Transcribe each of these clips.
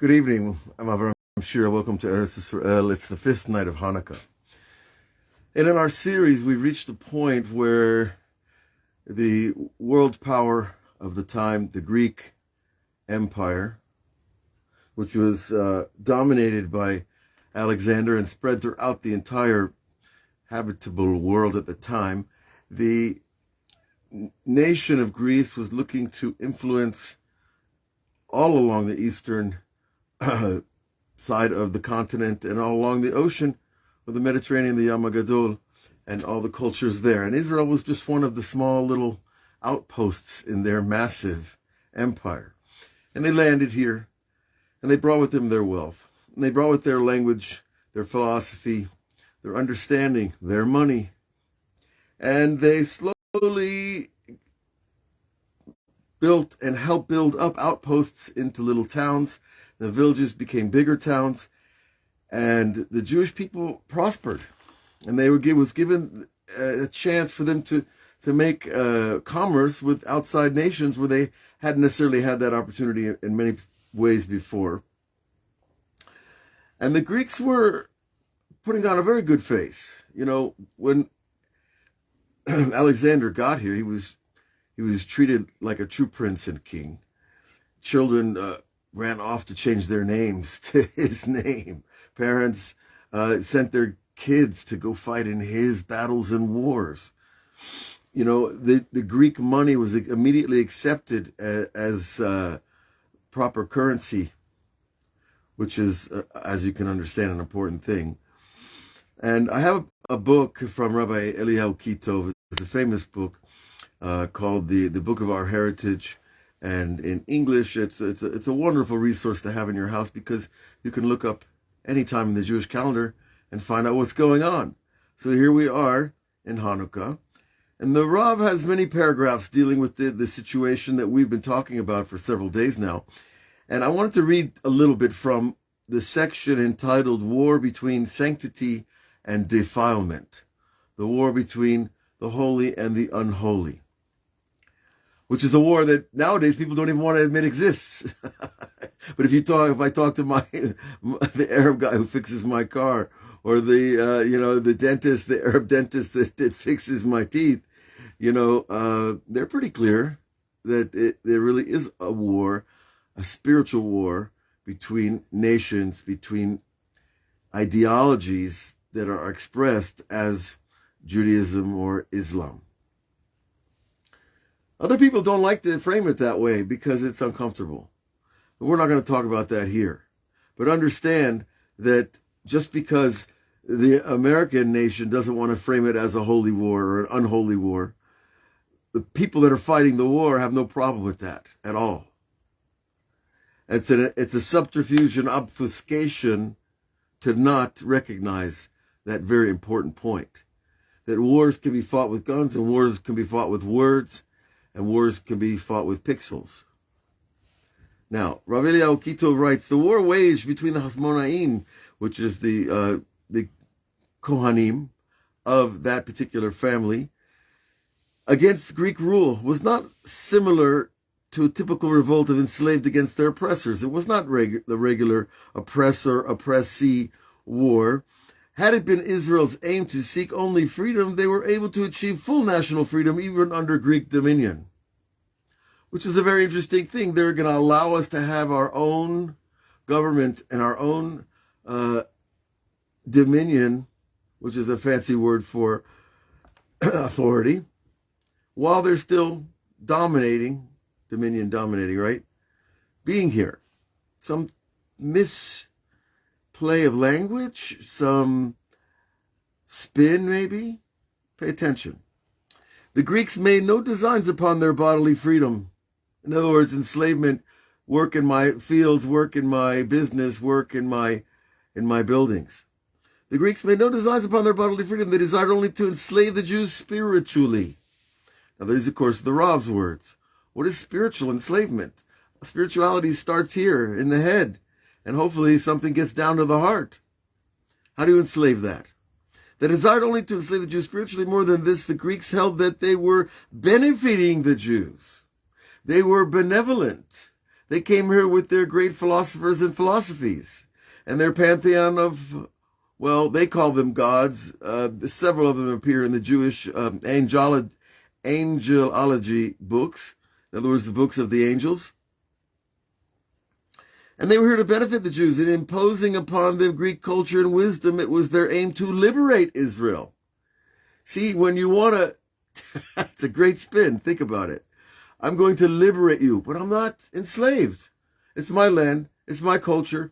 Good evening. I'm Avraham Shira. Welcome to Eretz Israel. It's the fifth night of Hanukkah. And in our series, we've reached a point where the world power of the time, the Greek Empire, which was dominated by Alexander and spread throughout the entire habitable world at the time, the nation of Greece was looking to influence all along the eastern side of the continent and all along the ocean with the Mediterranean, the Yam Gadol, and all the cultures there. And Israel was just one of the small little outposts in their massive empire. And they landed here, and they brought with them their wealth. And they brought with their language, their philosophy, their understanding, their money. And they slowly built and helped build up outposts into little towns. The villages became bigger towns, and the Jewish people prospered. And they was given a chance for them to make commerce with outside nations where they hadn't necessarily had that opportunity in many ways before. And the Greeks were putting on a very good face. You know, when Alexander got here, he was treated like a true prince and king. Children ran off to change their names to his name. Parents sent their kids to go fight in his battles and wars. You know, the Greek money was immediately accepted as proper currency, which is, as you can understand, an important thing. And I have a book from Rabbi Eliyahu Kitov. It's a famous book called the Book of Our Heritage. And in English, it's a wonderful resource to have in your house because you can look up any time in the Jewish calendar and find out what's going on. So here we are in Hanukkah. And the Rav has many paragraphs dealing with the situation that we've been talking about for several days now. And I wanted to read a little bit from the section entitled War Between Sanctity and Defilement. The war between the holy and the unholy. Which is a war that nowadays people don't even want to admit exists. But if I talk to the Arab guy who fixes my car, or the dentist, the Arab dentist that fixes my teeth, they're pretty clear that there really is a war, a spiritual war between nations, between ideologies that are expressed as Judaism or Islam. Other people don't like to frame it that way because it's uncomfortable. But we're not going to talk about that here. But understand that just because the American nation doesn't want to frame it as a holy war or an unholy war, the people that are fighting the war have no problem with that at all. It's a subterfuge and obfuscation to not recognize that very important point. That wars can be fought with guns and wars can be fought with words. And wars can be fought with pixels. Now, Rav Eliyahu Kitov writes, the war waged between the Hasmonaim, which is the Kohanim of that particular family, against Greek rule was not similar to a typical revolt of enslaved against their oppressors. It was not the regular oppressor-oppressee war. Had it been Israel's aim to seek only freedom, they were able to achieve full national freedom even under Greek dominion, which is a very interesting thing. They're going to allow us to have our own government and our own dominion, which is a fancy word for authority, while they're still dominating, right? Being here. Some play of language, some spin maybe. Pay attention. The Greeks made no designs upon their bodily freedom. In other words, enslavement, work in my fields, work in my business, work in my buildings. The Greeks made no designs upon their bodily freedom. They desired only to enslave the Jews spiritually. Now these, of course, are the Rav's words. What is spiritual enslavement? Spirituality starts here in the head. And hopefully something gets down to the heart. How do you enslave that? They desired only to enslave the Jews spiritually. More than this, the Greeks held that they were benefiting the Jews. They were benevolent. They came here with their great philosophers and philosophies and their pantheon of, well, they call them gods. Several of them appear in the Jewish angelology books. In other words, the books of the angels. And they were here to benefit the Jews. In imposing upon them Greek culture and wisdom, it was their aim to liberate Israel. See, when you want to, it's a great spin. Think about it. I'm going to liberate you, but I'm not enslaved. It's my land. It's my culture.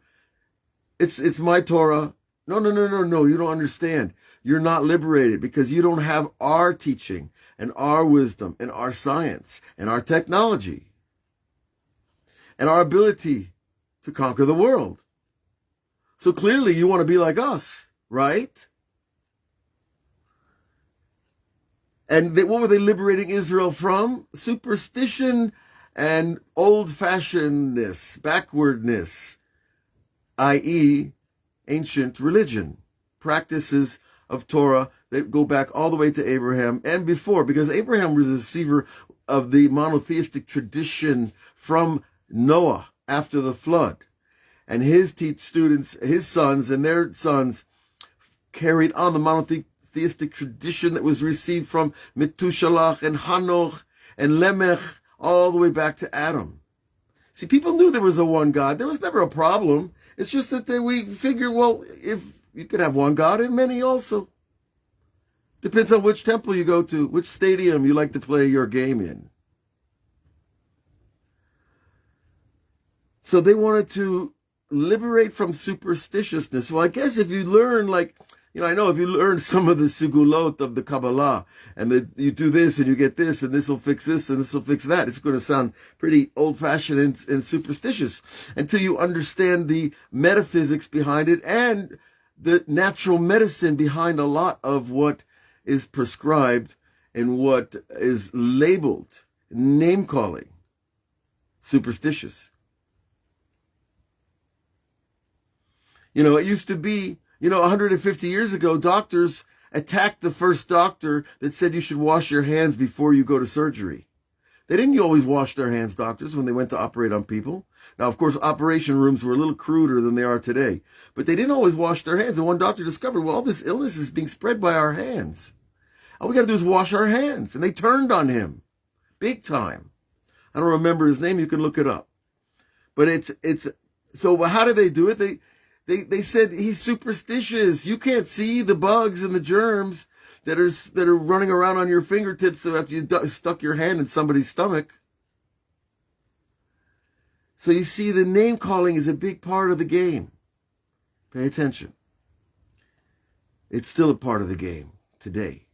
It's my Torah. No. You don't understand. You're not liberated because you don't have our teaching and our wisdom and our science and our technology and our ability to conquer the world. So clearly you want to be like us, right? And what were they liberating Israel from? Superstition and old-fashionedness, backwardness, i.e., ancient religion, practices of Torah that go back all the way to Abraham and before, because Abraham was a receiver of the monotheistic tradition from Noah after the flood. And his students, his sons and their sons carried on the monotheistic tradition that was received from Methuselah and Hanoch and Lamech all the way back to Adam. See, people knew there was a one God. There was never a problem. It's just that we figured, well, if you could have one God and many also. Depends on which temple you go to, which stadium you like to play your game in. So they wanted to liberate from superstitiousness. Well, I guess if you learn, I know if you learn some of the sigulot of the Kabbalah, and that you do this and you get this, and this will fix this and this will fix that, it's going to sound pretty old-fashioned and superstitious until you understand the metaphysics behind it and the natural medicine behind a lot of what is prescribed and what is labeled name-calling superstitious. It used to be, 150 years ago, doctors attacked the first doctor that said you should wash your hands before you go to surgery. They didn't always wash their hands, doctors, when they went to operate on people. Now, of course, operation rooms were a little cruder than they are today, but they didn't always wash their hands. And one doctor discovered, well, this illness is being spread by our hands. All we got to do is wash our hands. And they turned on him big time. I don't remember his name. You can look it up. But so how did they do it? They said he's superstitious. You can't see the bugs and the germs that are running around on your fingertips after you stuck your hand in somebody's stomach. So you see, the name calling is a big part of the game. Pay attention. It's still a part of the game today.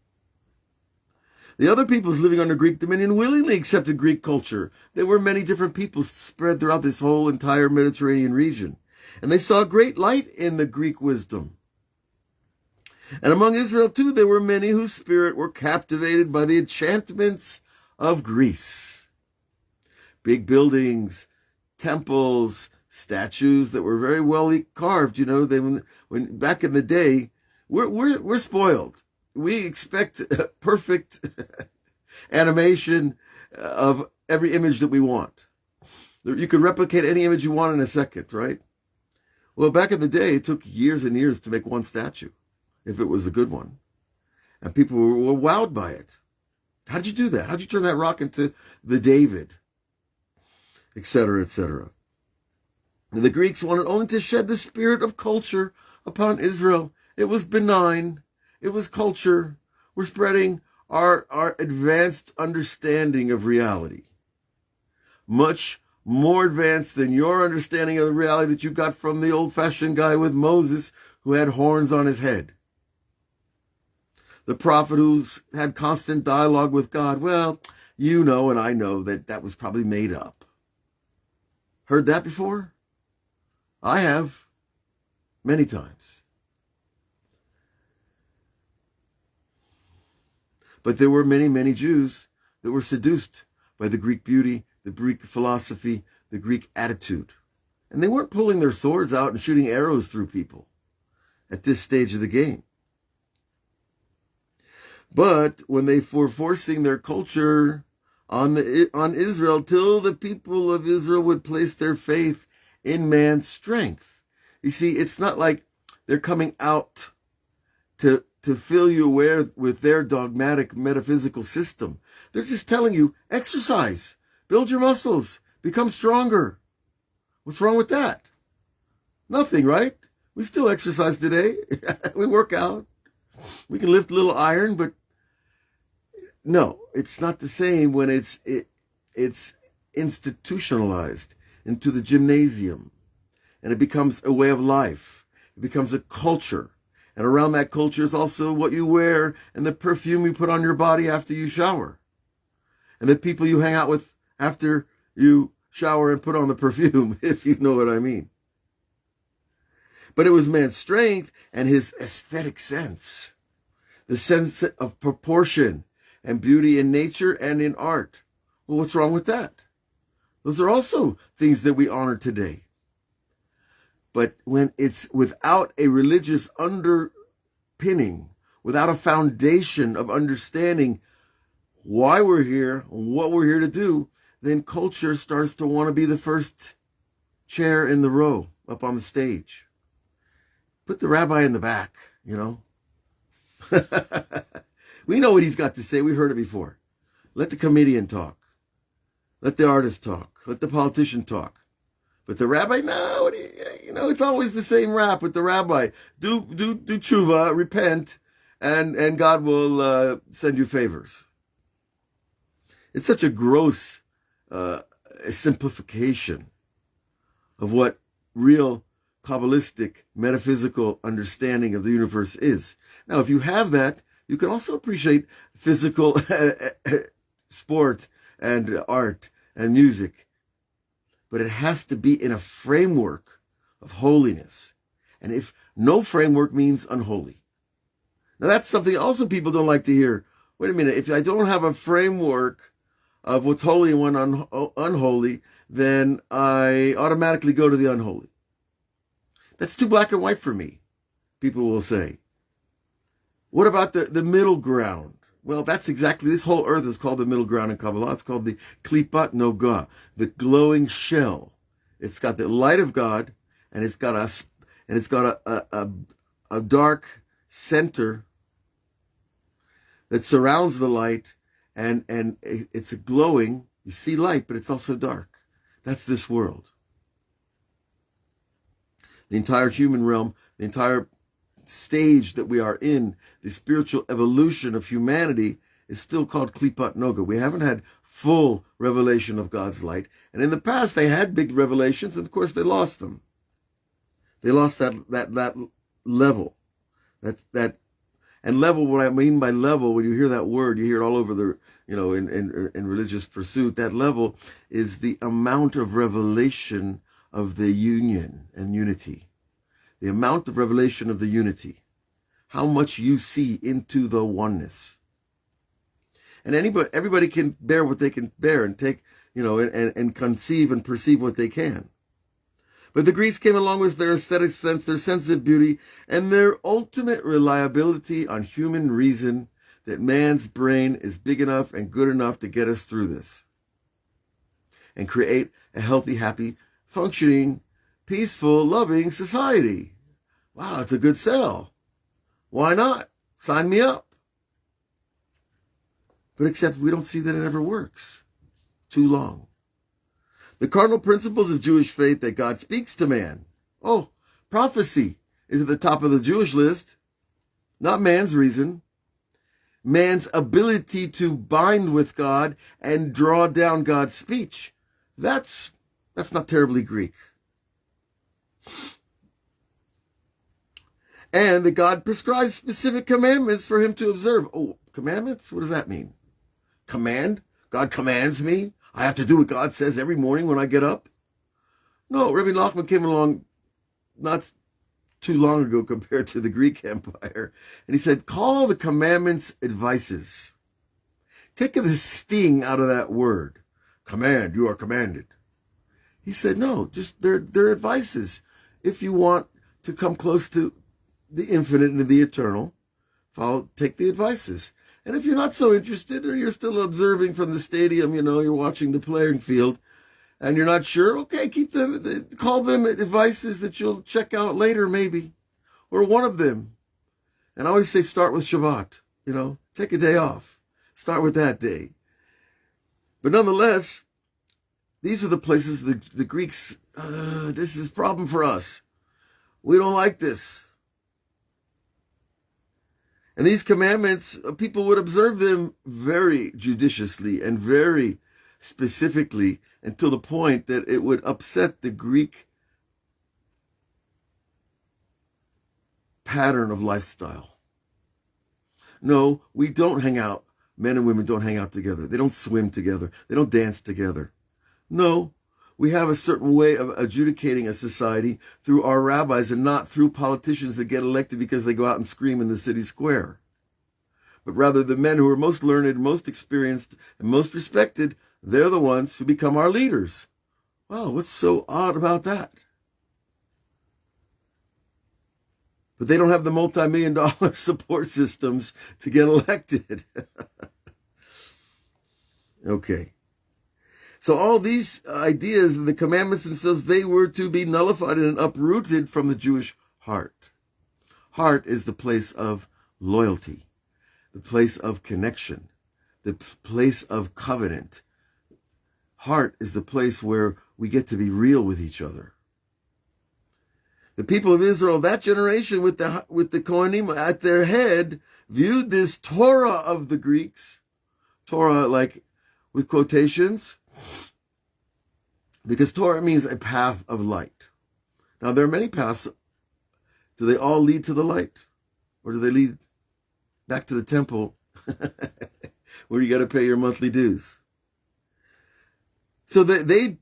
The other peoples living under Greek dominion willingly accepted Greek culture. There were many different peoples spread throughout this whole entire Mediterranean region. And they saw great light in the Greek wisdom. And among Israel, too, there were many whose spirit were captivated by the enchantments of Greece. Big buildings, temples, statues that were very well carved. When back in the day, we're spoiled. We expect perfect animation of every image that we want. You can replicate any image you want in a second, right? Well, back in the day, it took years and years to make one statue, if it was a good one. And people were wowed by it. How did you do that? How did you turn that rock into the David? Etc., etc. The Greeks wanted only to shed the spirit of culture upon Israel. It was benign. It was culture. We're spreading our advanced understanding of reality. Much more advanced than your understanding of the reality that you got from the old-fashioned guy with Moses who had horns on his head. The prophet who's had constant dialogue with God. Well, you know and I know that was probably made up. Heard that before? I have. Many times. But there were many, many Jews that were seduced by the Greek beauty, the Greek philosophy, the Greek attitude. And they weren't pulling their swords out and shooting arrows through people at this stage of the game. But when they were forcing their culture on Israel till the people of Israel would place their faith in man's strength. You see, it's not like they're coming out to fill you aware with their dogmatic metaphysical system. They're just telling you, exercise, build your muscles, become stronger. What's wrong with that? Nothing, right? We still exercise today. We work out. We can lift a little iron, but no, it's not the same when it's institutionalized into the gymnasium, and it becomes a way of life. It becomes a culture. And around that culture is also what you wear and the perfume you put on your body after you shower. And the people you hang out with after you shower and put on the perfume, if you know what I mean. But it was man's strength and his aesthetic sense, the sense of proportion and beauty in nature and in art. Well, what's wrong with that? Those are also things that we honor today. But when it's without a religious underpinning, without a foundation of understanding why we're here, what we're here to do, then culture starts to want to be the first chair in the row up on the stage. Put the rabbi in the back, you know. We know what he's got to say. We've heard it before. Let the comedian talk. Let the artist talk. Let the politician talk. But the rabbi, no, you know, it's always the same rap with the rabbi. Do tshuva, repent, and God will send you favors. It's such a gross simplification of what real Kabbalistic metaphysical understanding of the universe is. Now, if you have that, you can also appreciate physical sport and art and music. But it has to be in a framework of holiness. And if no framework means unholy. Now that's something also people don't like to hear. Wait a minute, if I don't have a framework of what's holy and what's unholy, then I automatically go to the unholy. That's too black and white for me, people will say. What about the middle ground? Well, that's exactly, this whole earth is called the middle ground in Kabbalah. It's called the klipat noga, the glowing shell. It's got the light of God, and it's got a dark center that surrounds the light, and it's a glowing. You see light, but it's also dark. That's this world. The entire human realm, the entire stage that we are in, the spiritual evolution of humanity, is still called Klipat Noga. We haven't had full revelation of God's light. And in the past, they had big revelations, and of course, they lost them. They lost that level. And level, what I mean by level, when you hear that word, you hear it all over the, in religious pursuit. That level is the amount of revelation of the union and unity. The amount of revelation of the unity. How much you see into the oneness. And everybody can bear what they can bear and take, and conceive and perceive what they can. But the Greeks came along with their aesthetic sense, their sense of beauty, and their ultimate reliability on human reason that man's brain is big enough and good enough to get us through this. And create a healthy, happy, functioning, peaceful, loving society. Wow, it's a good sell. Why not? Sign me up. But except we don't see that it ever works. Too long. The cardinal principles of Jewish faith that God speaks to man. Oh, prophecy is at the top of the Jewish list. Not man's reason. Man's ability to bind with God and draw down God's speech. That's not terribly Greek. And that God prescribes specific commandments for him to observe. Oh, commandments? What does that mean? Command? God commands me? I have to do what God says every morning when I get up? No, Rabbi Nachman came along not too long ago compared to the Greek Empire. And he said, call the commandments advices. Take the sting out of that word. Command, you are commanded. He said, no, just they're advices. If you want to come close to the infinite and the eternal, take the advices. And if you're not so interested, or you're still observing from the stadium, you're watching the playing field, and you're not sure, okay, call them advices that you'll check out later, maybe, or one of them. And I always say, start with Shabbat, take a day off. Start with that day. But nonetheless, these are the places the Greeks, this is a problem for us. We don't like this. And these commandments, people would observe them very judiciously and very specifically, until the point that it would upset the Greek pattern of lifestyle. No, we don't hang out. Men and women don't hang out together. They don't swim together. They don't dance together. No, we have a certain way of adjudicating a society through our rabbis and not through politicians that get elected because they go out and scream in the city square. But rather, the men who are most learned, most experienced, and most respected, they're the ones who become our leaders. Wow, what's so odd about that? But they don't have the multi-million-dollar support systems to get elected. Okay. So all these ideas and the commandments themselves, they were to be nullified and uprooted from the Jewish heart. Heart is the place of loyalty, the place of connection, the place of covenant. Heart is the place where we get to be real with each other. The people of Israel, that generation with the Kohanim at their head, viewed this Torah of the Greeks, Torah like with quotations, because Torah means a path of light. Now, there are many paths. Do they all lead to the light? Or do they lead back to the temple where you got to pay your monthly dues? So they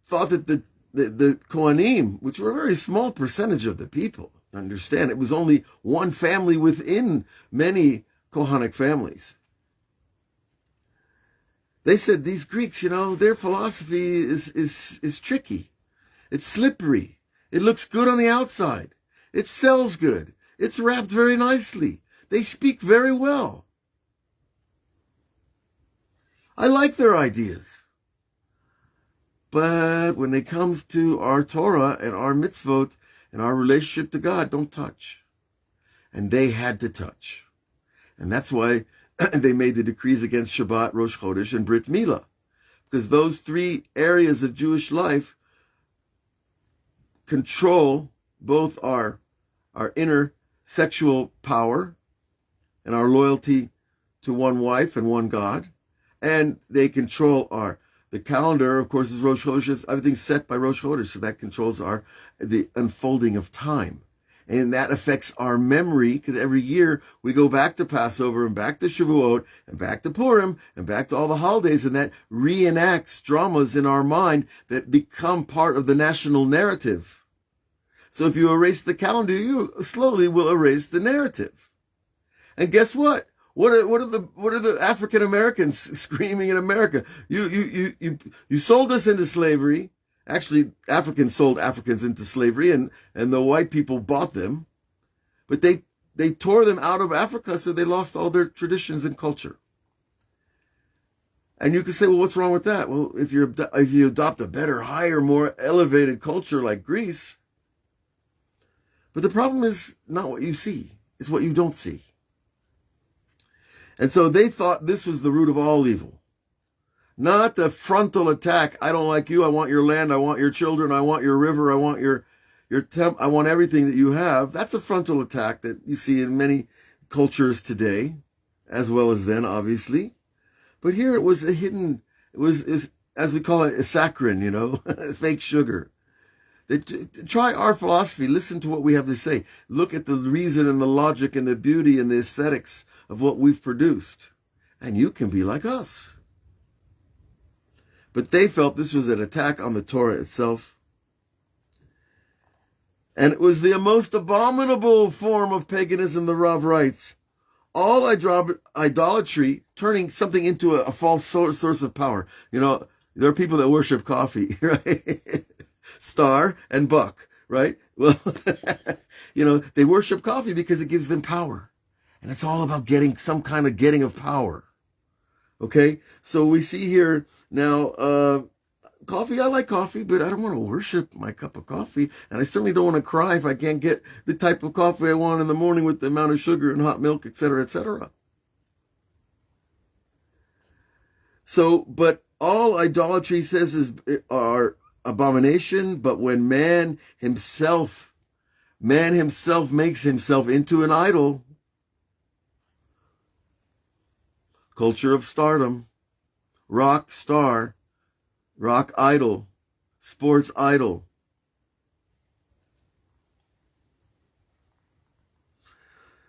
thought that the Kohanim, which were a very small percentage of the people, understand, it was only one family within many Kohanic families. They said these Greeks, their philosophy is tricky. It's slippery. It looks good on the outside. It sells good. It's wrapped very nicely. They speak very well. I like their ideas. But when it comes to our Torah and our mitzvot and our relationship to God, don't touch. And they had to touch. And that's why they made the decrees against Shabbat, Rosh Chodesh, and Brit Milah. Because those three areas of Jewish life control both our inner sexual power and our loyalty to one wife and one God. And they control the calendar, of course, is Rosh Chodesh. Everything's set by Rosh Chodesh, so that controls the unfolding of time. And that affects our memory, because every year we go back to Passover and back to Shavuot and back to Purim and back to all the holidays, and that reenacts dramas in our mind that become part of the national narrative. So if you erase the calendar, you slowly will erase the narrative. And guess what? What are the African Americans screaming in America? You sold us into slavery. Actually, Africans sold Africans into slavery, and the white people bought them. But they tore them out of Africa, so they lost all their traditions and culture. And you can say, well, what's wrong with that? Well, if you adopt a better, higher, more elevated culture like Greece. But the problem is not what you see. It's what you don't see. And so they thought this was the root of all evil. Not the frontal attack. I don't like you. I want your land. I want your children. I want your river. I want your I want everything that you have. That's a frontal attack that you see in many cultures today, as well as then, obviously. But here it was a hidden, it was as we call it, a saccharin, fake sugar. Try our philosophy. Listen to what we have to say. Look at the reason and the logic and the beauty and the aesthetics of what we've produced. And you can be like us. But they felt this was an attack on the Torah itself. And it was the most abominable form of paganism, the Rav writes. All idolatry, turning something into a false source of power. There are people that worship coffee, right? Star and Buck, right? Well, they worship coffee because it gives them power. And it's all about getting some kind of getting of power. Okay? So we see here now, coffee, I like coffee, but I don't want to worship my cup of coffee. And I certainly don't want to cry if I can't get the type of coffee I want in the morning with the amount of sugar and hot milk, etc., etc. So, but all idolatry says are abomination, but when man himself makes himself into an idol, culture of stardom, rock star, rock idol, sports idol.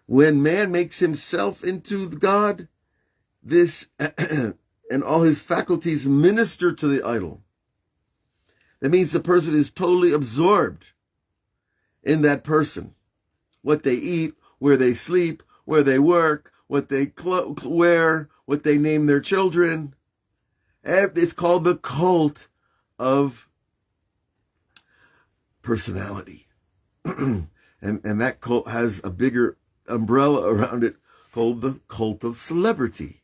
When man makes himself into God, this and all his faculties minister to the idol. That means the person is totally absorbed in that person. What they eat, where they sleep, where they work, what they wear, what they name their children. It's called the cult of personality. and that cult has a bigger umbrella around it called the cult of celebrity.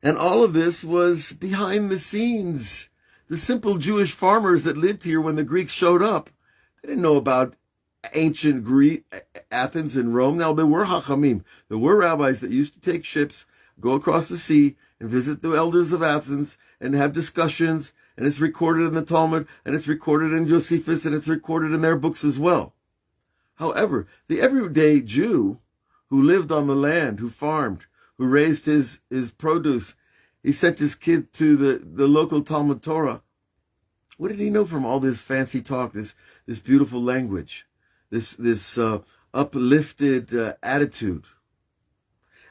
And all of this was behind the scenes. The simple Jewish farmers that lived here when the Greeks showed up, they didn't know about ancient Athens and Rome. Now, there were hachamim. There were rabbis that used to take ships, go across the sea, and visit the elders of Athens and have discussions. And it's recorded in the Talmud, and it's recorded in Josephus, and it's recorded in their books as well. However, the everyday Jew who lived on the land, who farmed, who raised his produce, he sent his kid to the local Talmud Torah. What did he know from all this fancy talk, this beautiful language, this uplifted attitude?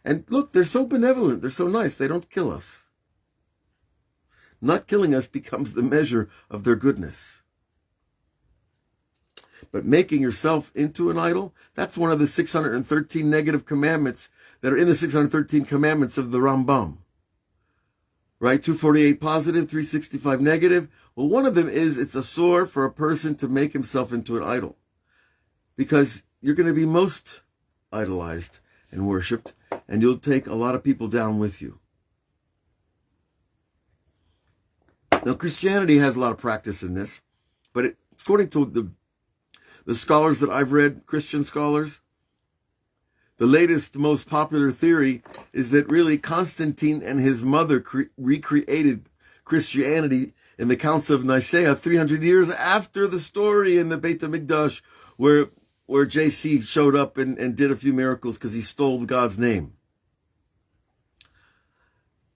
And look, they're so benevolent, they're so nice, they don't kill us. Not killing us becomes the measure of their goodness. But making yourself into an idol, that's one of the 613 negative commandments that are in the 613 commandments of the Rambam. Right? 248 positive, 365 negative. Well, one of them is it's a sore for a person to make himself into an idol. Because you're going to be most idolized and worshipped, and you'll take a lot of people down with you. Now, Christianity has a lot of practice in this, but according to the scholars that I've read, Christian scholars, the latest, most popular theory is that really Constantine and his mother recreated Christianity in the Council of Nicaea 300 years after the story in the Beit HaMikdash where JC showed up and did a few miracles because he stole God's name.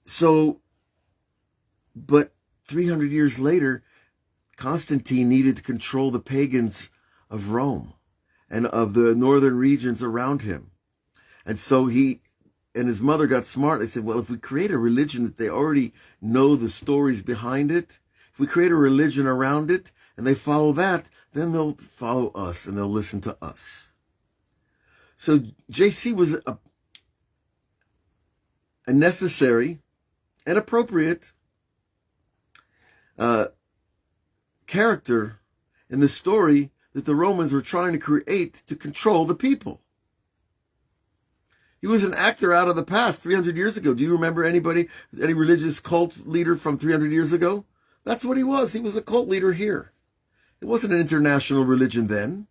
So, but 300 years later, Constantine needed to control the pagans of Rome and of the northern regions around him. And so he and his mother got smart. They said, well, if we create a religion that they already know the stories behind it, if we create a religion around it and they follow that, then they'll follow us and they'll listen to us. So JC was a necessary and appropriate character in the story that the Romans were trying to create to control the people. He was an actor out of the past 300 years ago. Do you remember any religious cult leader from 300 years ago? That's what he was. He was a cult leader here. It wasn't an international religion then.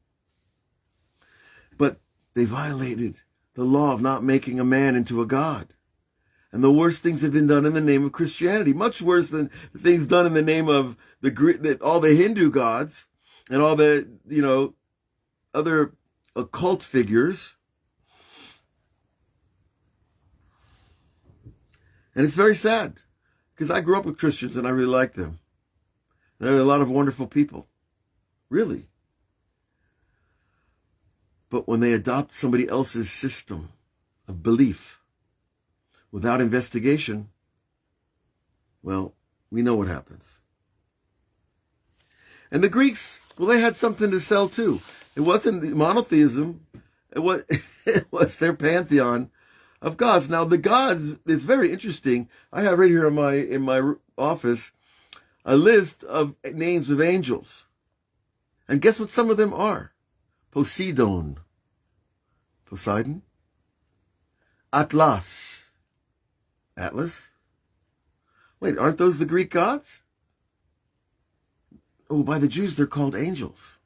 But they violated the law of not making a man into a god. And the worst things have been done in the name of Christianity, much worse than the things done in the name of all the Hindu gods and all the, other occult figures. And it's very sad because I grew up with Christians and I really like them. They're a lot of wonderful people. Really. But when they adopt somebody else's system of belief without investigation, well, we know what happens. And the Greeks, well, they had something to sell too. It wasn't monotheism. It was their pantheon of gods. Now, the gods, it's very interesting. I have right here in my office a list of names of angels. And guess what some of them are? Poseidon, Poseidon, Atlas. Atlas? Wait, aren't those the Greek gods? Oh, by the Jews, they're called angels.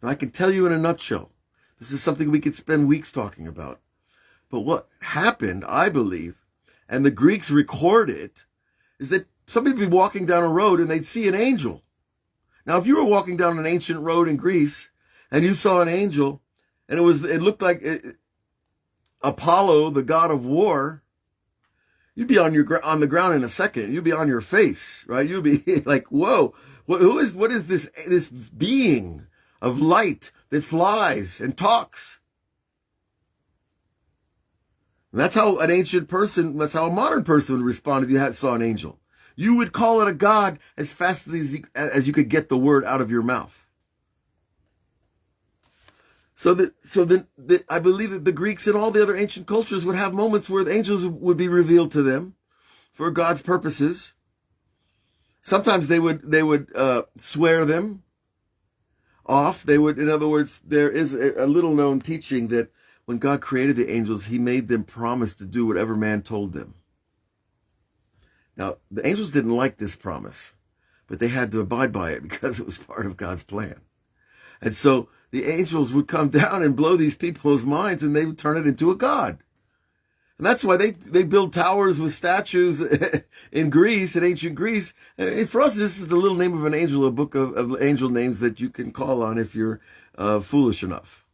Now, I can tell you in a nutshell, this is something we could spend weeks talking about. But what happened, I believe, and the Greeks record it, is that somebody would be walking down a road and they'd see an angel. Now, if you were walking down an ancient road in Greece and you saw an angel, and it looked like Apollo, the god of war, you'd be on the ground in a second. You'd be on your face, right? You'd be like, whoa, what is this being of light that flies and talks? And that's how that's how a modern person would respond if you saw an angel. You would call it a god as fast as you could get the word out of your mouth. So that I believe that the Greeks and all the other ancient cultures would have moments where the angels would be revealed to them for God's purposes. Sometimes they would swear them off. In other words, there is a little known teaching that when God created the angels, he made them promise to do whatever man told them. Now, the angels didn't like this promise, but they had to abide by it because it was part of God's plan. And so the angels would come down and blow these people's minds, and they would turn it into a god. And that's why they build towers with statues in Greece, in ancient Greece. And for us, this is the little name of an angel, a book of angel names that you can call on if you're foolish enough.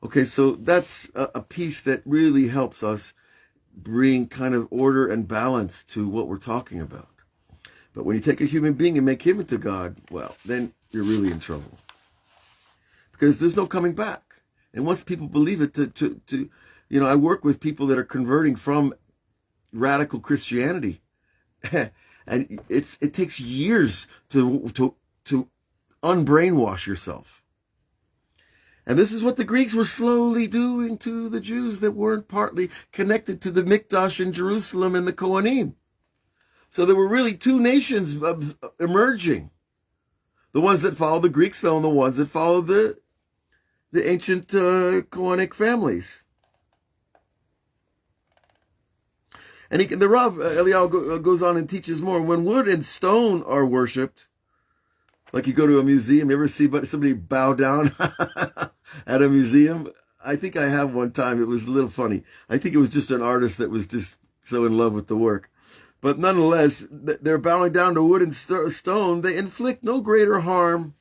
Okay, so that's a piece that really helps us bring kind of order and balance to what we're talking about. But when you take a human being and make him into God, well, then you're really in trouble. Because there's no coming back. And once people believe it, I work with people that are converting from radical Christianity. And it takes years to unbrainwash yourself. And this is what the Greeks were slowly doing to the Jews that weren't partly connected to the Mikdash in Jerusalem and the Kohanim. So there were really two nations emerging. The ones that followed the Greeks, though, and the ones that followed the ancient Kohanic families. And the Rav Eliyahu goes on and teaches more. When wood and stone are worshipped, like you go to a museum, you ever see somebody bow down at a museum? I think I have one time. It was a little funny. I think it was just an artist that was just so in love with the work. But nonetheless, they're bowing down to wood and stone. They inflict no greater harm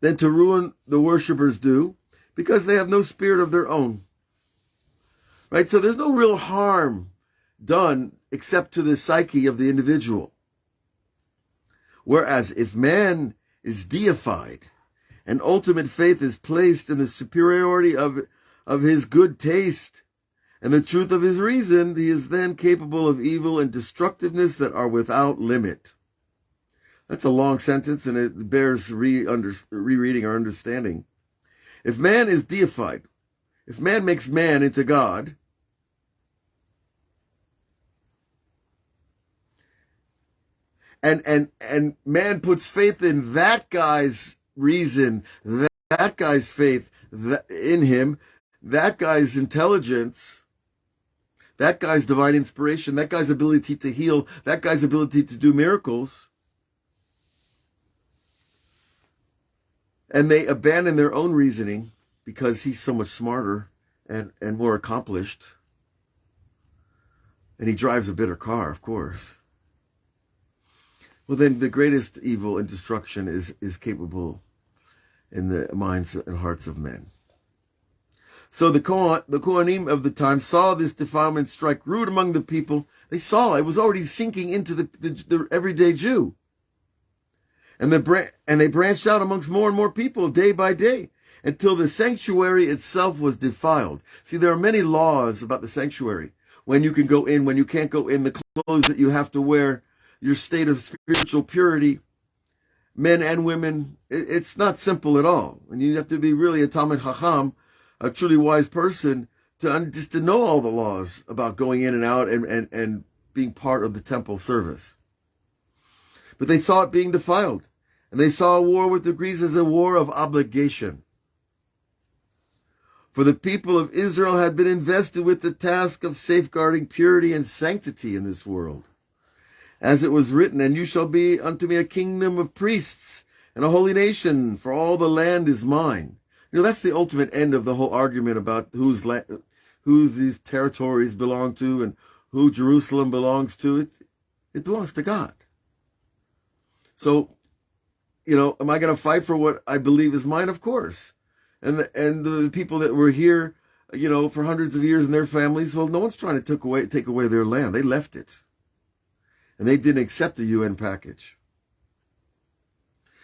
than to ruin the worshippers do, because they have no spirit of their own. Right? So there's no real harm done except to the psyche of the individual. Whereas if man is deified and ultimate faith is placed in the superiority of his good taste and the truth of his reason, he is then capable of evil and destructiveness that are without limit. That's a long sentence, and it bears rereading or understanding. If man is deified, if man makes man into God, and man puts faith in that guy's reason, that guy's faith in him, that guy's intelligence, that guy's divine inspiration, that guy's ability to heal, that guy's ability to do miracles, and they abandon their own reasoning because he's so much smarter and more accomplished, and he drives a better car, of course. Well, then the greatest evil and destruction is capable in the minds and hearts of men. So the Kohanim of the time saw this defilement strike root among the people. They saw it was already sinking into the everyday Jew. And they branched out amongst more and more people day by day until the sanctuary itself was defiled. See, there are many laws about the sanctuary. When you can go in, when you can't go in, the clothes that you have to wear, your state of spiritual purity, men and women. It's not simple at all. And you have to be really a Talmid Chacham, a truly wise person, just to know all the laws about going in and out and being part of the temple service. But they saw it being defiled. And they saw a war with the Greeks as a war of obligation. For the people of Israel had been invested with the task of safeguarding purity and sanctity in this world. As it was written, and you shall be unto me a kingdom of priests and a holy nation, for all the land is mine. That's the ultimate end of the whole argument about whose these territories belong to and who Jerusalem belongs to. It belongs to God. So, am I going to fight for what I believe is mine? Of course. And the people that were here, for hundreds of years and their families, well, no one's trying to take away their land. They left it. And they didn't accept the UN package.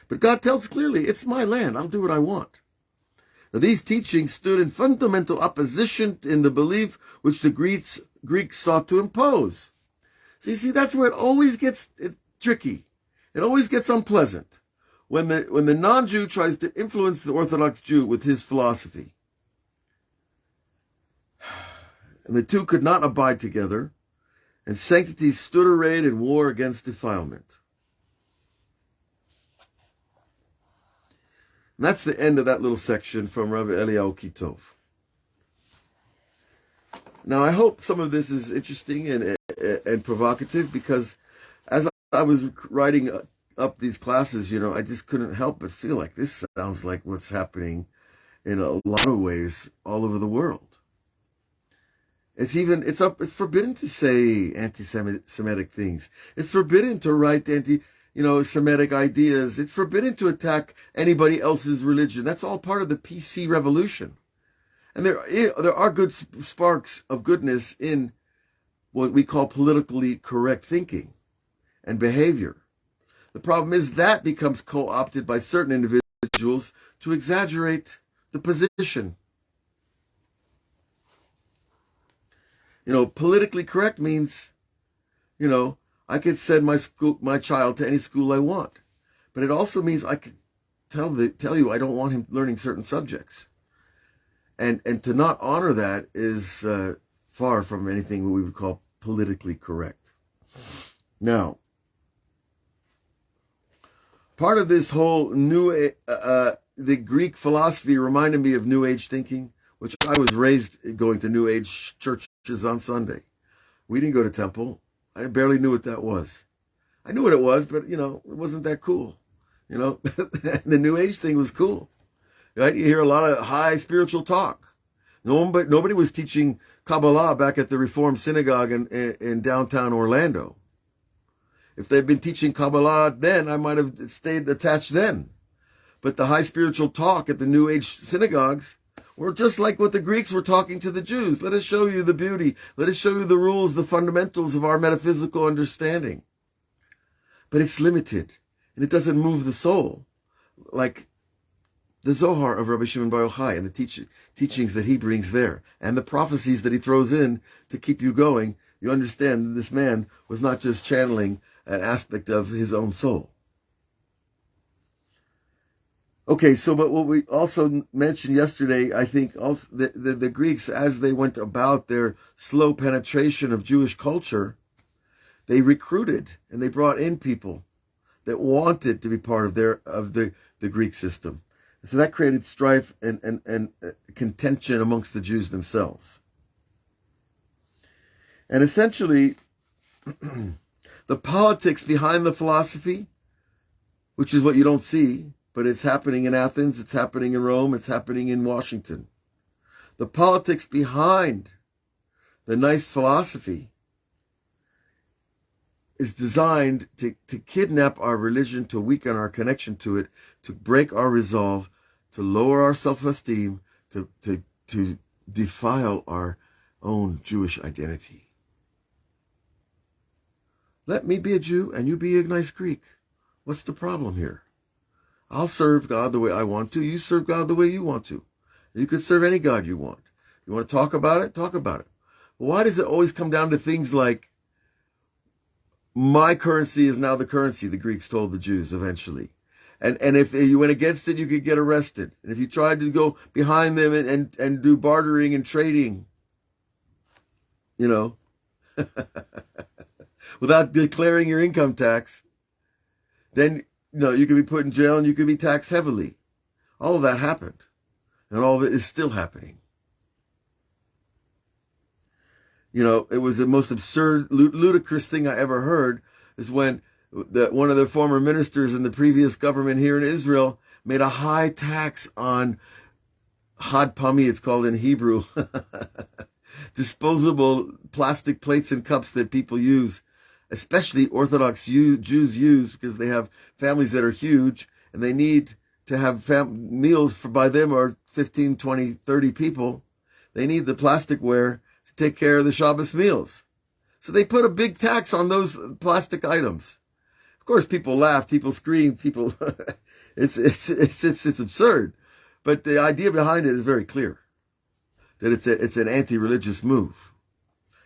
But God tells clearly, it's my land. I'll do what I want. Now, these teachings stood in fundamental opposition in the belief which the Greeks sought to impose. So you see, that's where it always gets tricky. It always gets unpleasant. When the non-Jew tries to influence the Orthodox Jew with his philosophy. And the two could not abide together, and sanctity stood arrayed in war against defilement. And that's the end of that little section from Rabbi Eliyahu Kitov. Now, I hope some of this is interesting and provocative, because as I was writing up these classes, I just couldn't help but feel like this sounds like what's happening in a lot of ways all over the world. It's forbidden to say anti-Semitic things. It's forbidden to write Semitic ideas. It's forbidden to attack anybody else's religion. That's all part of the PC revolution. And there are good sparks of goodness in what we call politically correct thinking and behavior. The problem is that becomes co-opted by certain individuals to exaggerate the position. Politically correct means, I could send my child to any school I want. But it also means I could tell you I don't want him learning certain subjects. And to not honor that is far from anything we would call politically correct. Now, part of this whole the Greek philosophy reminded me of New Age thinking, which I was raised going to New Age churches on Sunday. We didn't go to temple. I barely knew what that was. I knew what it was, but, it wasn't that cool. The New Age thing was cool. Right? You hear a lot of high spiritual talk. Nobody was teaching Kabbalah back at the Reformed Synagogue in downtown Orlando. If they'd been teaching Kabbalah then, I might have stayed attached then. But the high spiritual talk at the New Age synagogues were just like what the Greeks were talking to the Jews. Let us show you the beauty. Let us show you the rules, the fundamentals of our metaphysical understanding. But it's limited, and it doesn't move the soul like the Zohar of Rabbi Shimon Bar Yochai and the teachings that he brings there, and the prophecies that he throws in to keep you going. You understand that this man was not just channeling an aspect of his own soul. Okay, but what we also mentioned yesterday, I think also the Greeks, as they went about their slow penetration of Jewish culture, they recruited and they brought in people that wanted to be part of the Greek system. And so that created strife and contention amongst the Jews themselves. And essentially, the politics behind the philosophy, which is what you don't see, but it's happening in Athens, it's happening in Rome, it's happening in Washington. The politics behind the nice philosophy is designed to kidnap our religion, to weaken our connection to it, to break our resolve, to lower our self-esteem, to defile our own Jewish identity. Let me be a Jew and you be a nice Greek. What's the problem here? I'll serve God the way I want to. You serve God the way you want to. You could serve any God you want. You want to talk about it? Talk about it. But why does it always come down to things like, my currency is now the currency, the Greeks told the Jews eventually. And if you went against it, you could get arrested. And if you tried to go behind them and do bartering and trading, without declaring your income tax, then you could be put in jail and you could be taxed heavily. All of that happened. And all of it is still happening. It was the most absurd, ludicrous thing I ever heard is when one of the former ministers in the previous government here in Israel made a high tax on had pami, it's called in Hebrew, disposable plastic plates and cups that people use, especially Orthodox Jews use, because they have families that are huge and they need to have meals by them are 15, 20, 30 people. They need the plasticware to take care of the Shabbos meals. So they put a big tax on those plastic items. Of course, people laugh, people scream, people, it's absurd. But the idea behind it is very clear, that it's an anti-religious move.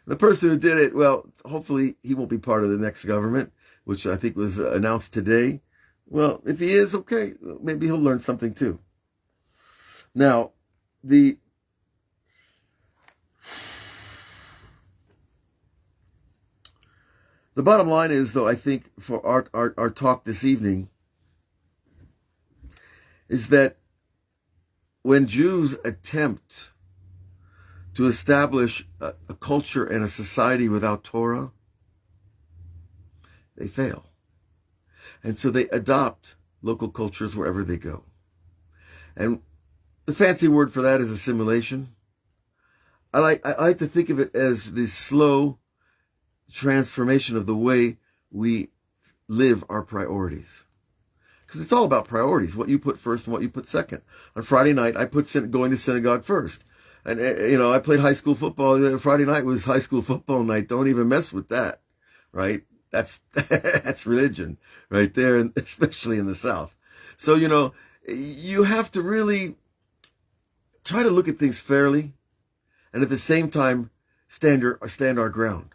The person who did it, well, hopefully he won't be part of the next government, which I think was announced today. Well, if he is, okay, maybe he'll learn something too. Now, the bottom line is, though, I think for our talk this evening, is that when Jews attempt to establish a culture and a society without Torah, they fail. And so they adopt local cultures wherever they go. And the fancy word for that is assimilation. I like to think of it as the slow transformation of the way we live our priorities. Because it's all about priorities, what you put first and what you put second. On Friday night, I put going to synagogue first. And, I played high school football. Friday night was high school football night. Don't even mess with that, right? That's religion right there, and especially in the South. So, you have to really try to look at things fairly and at the same time stand our ground.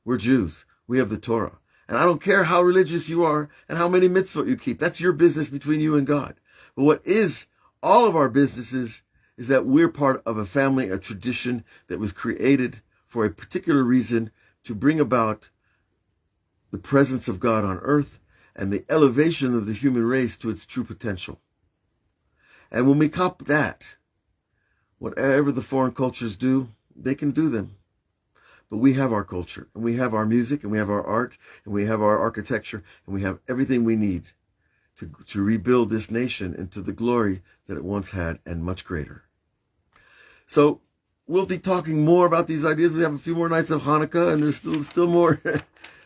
We're Jews. We have the Torah. And I don't care how religious you are and how many mitzvot you keep. That's your business between you and God. But what is all of our businesses is that we're part of a family, a tradition that was created for a particular reason to bring about the presence of God on earth and the elevation of the human race to its true potential. And when we cop that, whatever the foreign cultures do, they can do them. But we have our culture, and we have our music, and we have our art, and we have our architecture, and we have everything we need to rebuild this nation into the glory that it once had and much greater. So we'll be talking more about these ideas. We have a few more nights of Hanukkah, and there's still more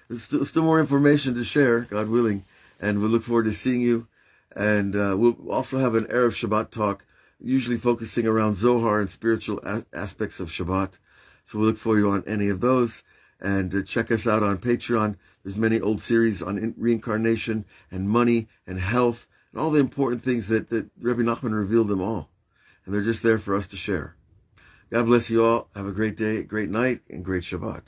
there's still more information to share, God willing. And we look forward to seeing you. And we'll also have an Erev Shabbat talk, usually focusing around Zohar and spiritual aspects of Shabbat. So we'll look for you on any of those. And check us out on Patreon. There's many old series on reincarnation and money and health and all the important things that Rebbe Nachman revealed them all. And they're just there for us to share. God bless you all. Have a great day, great night, and great Shabbat.